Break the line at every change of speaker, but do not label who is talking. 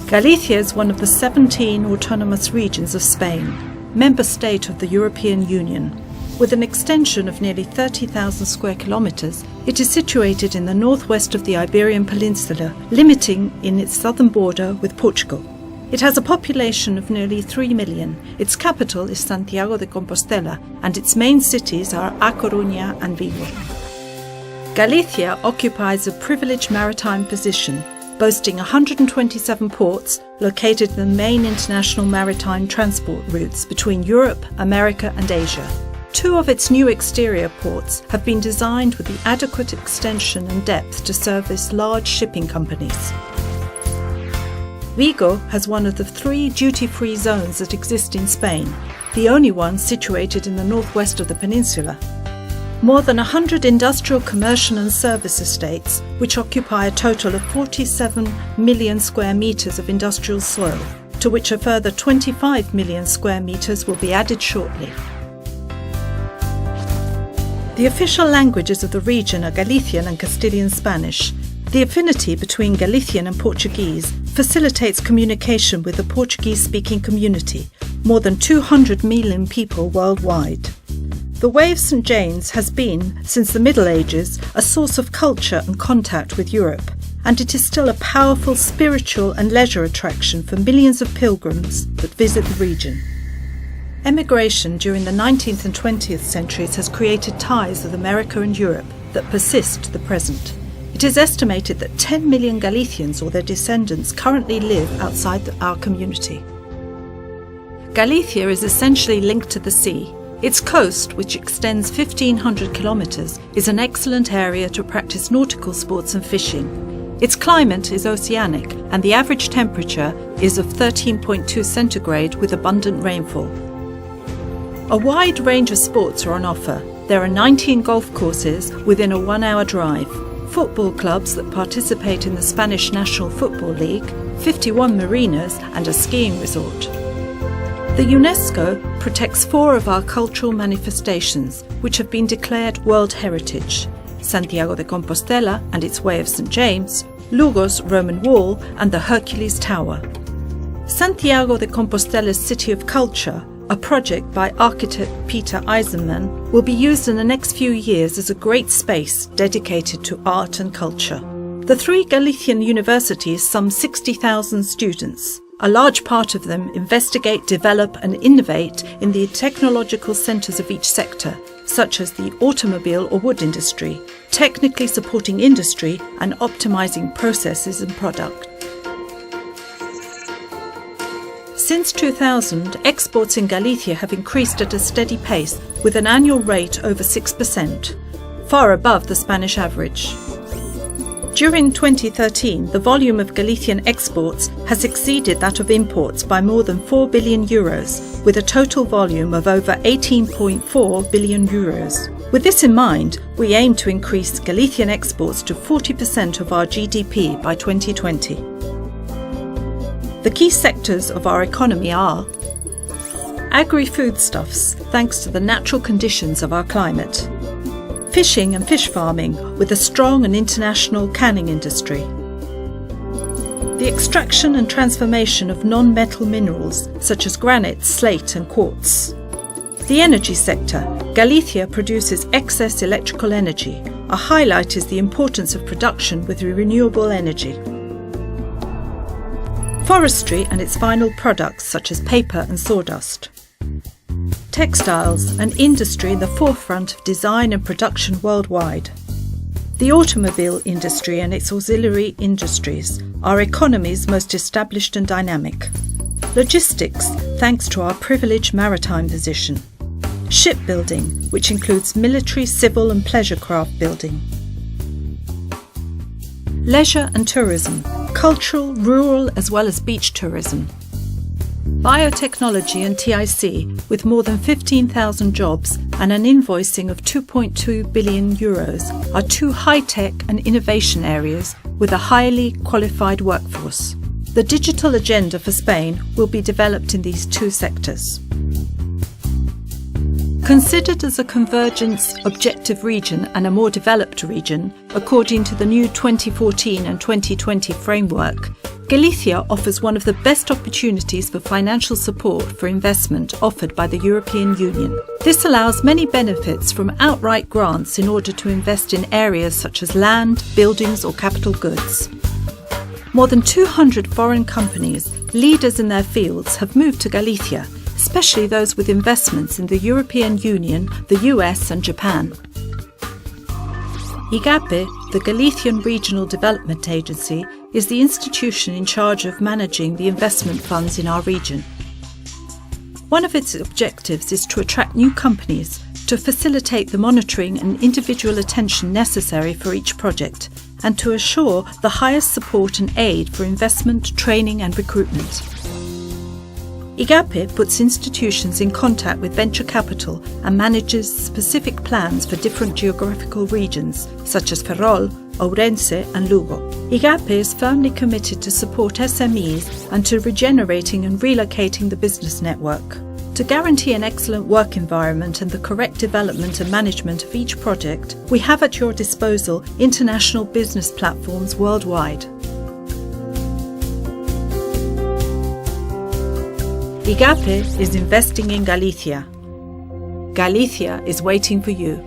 Galicia is one of the 17 autonomous regions of Spain, member state of the European Union. With an extension of nearly 30,000 square kilometres, it is situated in the northwest of the Iberian Peninsula, limiting in its southern border with Portugal. It has a population of nearly 3 million. Its capital is Santiago de Compostela, and its main cities are A Coruña and Vigo. Galicia occupies a privileged maritime position, boasting 127 ports located in the main international maritime transport routes between Europe, America and Asia. 2 of its new exterior ports have been designed with the adequate extension and depth to service large shipping companies. Vigo has one of the 3 duty-free zones that exist in Spain, the only one situated in the northwest of the peninsula. More than 100 industrial, commercial and service estates, which occupy a total of 47 million square metres of industrial soil, to which a further 25 million square metres will be added shortly. The official languages of the region are Galician and Castilian Spanish. The affinity between Galician and Portuguese facilitates communication with the Portuguese-speaking community, more than 200 million people worldwide. The Way of St. James has been, since the Middle Ages, a source of culture and contact with Europe, and it is still a powerful spiritual and leisure attraction for millions of pilgrims that visit the region. Emigration during the 19th and 20th centuries has created ties with America and Europe that persist to the present. It is estimated that 10 million Galicians or their descendants currently live outside our community. Galicia is essentially linked to the sea. Its coast, which extends 1,500 kilometres, is an excellent area to practice nautical sports and fishing. Its climate is oceanic, and the average temperature is of 13.2 centigrade with abundant rainfall. A wide range of sports are on offer. There are 19 golf courses within a 1-hour drive, football clubs that participate in the Spanish National Football League, 51 marinas and a skiing resort. The UNESCO protects 4 of our cultural manifestations, which have been declared World Heritage: Santiago de Compostela and its Way of St. James, Lugo's Roman Wall and the Hercules Tower. Santiago de Compostela's City of Culture, a project by architect Peter Eisenman, will be used in the next few years as a great space dedicated to art and culture. The 3 Galician universities sum 60,000 students. A large part of them investigate, develop and innovate in the technological centres of each sector, such as the automobile or wood industry, technically supporting industry and optimising processes and product. Since 2000, exports in Galicia have increased at a steady pace with an annual rate over 6%, far above the Spanish average. During 2013, the volume of Galician exports has exceeded that of imports by more than €4 billion, with a total volume of over €18.4 billion. With this in mind, we aim to increase Galician exports to 40% of our GDP by 2020. The key sectors of our economy are agri-foodstuffs, thanks to the natural conditions of our climate; fishing and fish farming, with a strong and international canning industry; the extraction and transformation of non-metal minerals such as granite, slate and quartz; the energy sector. Galicia produces excess electrical energy. A highlight is the importance of production with renewable energy; forestry and its final products such as paper and sawdust; textiles, an industry in the forefront of design and production worldwide; the automobile industry and its auxiliary industries, our economy's most established and dynamic; logistics, thanks to our privileged maritime position; shipbuilding, which includes military, civil and pleasure craft building; leisure and tourism, cultural, rural as well as beach tourism; biotechnology and TIC, with more than 15,000 jobs and an invoicing of €2.2 billion, are 2 high-tech and innovation areas with a highly qualified workforce. The digital agenda for Spain will be developed in these 2 sectors. Considered as a convergence objective region and a more developed region, according to the new 2014 and 2020 framework, Galicia offers one of the best opportunities for financial support for investment offered by the European Union. This allows many benefits from outright grants in order to invest in areas such as land, buildings or capital goods. More than 200 foreign companies, leaders in their fields, have moved to Galicia, especially those with investments in the European Union, the US and Japan. IGAPE, the Galician Regional Development Agency, is the institution in charge of managing the investment funds in our region. One of its objectives is to attract new companies, to facilitate the monitoring and individual attention necessary for each project, and to assure the highest support and aid for investment, training and recruitment. IGAPE puts institutions in contact with venture capital and manages specific plans for different geographical regions, such as Ferrol, Ourense and Lugo. IGAPE is firmly committed to support SMEs and to regenerating and relocating the business network. To guarantee an excellent work environment and the correct development and management of each project, we have at your disposal international business platforms worldwide. IGAPE is investing in Galicia. Galicia is waiting for you.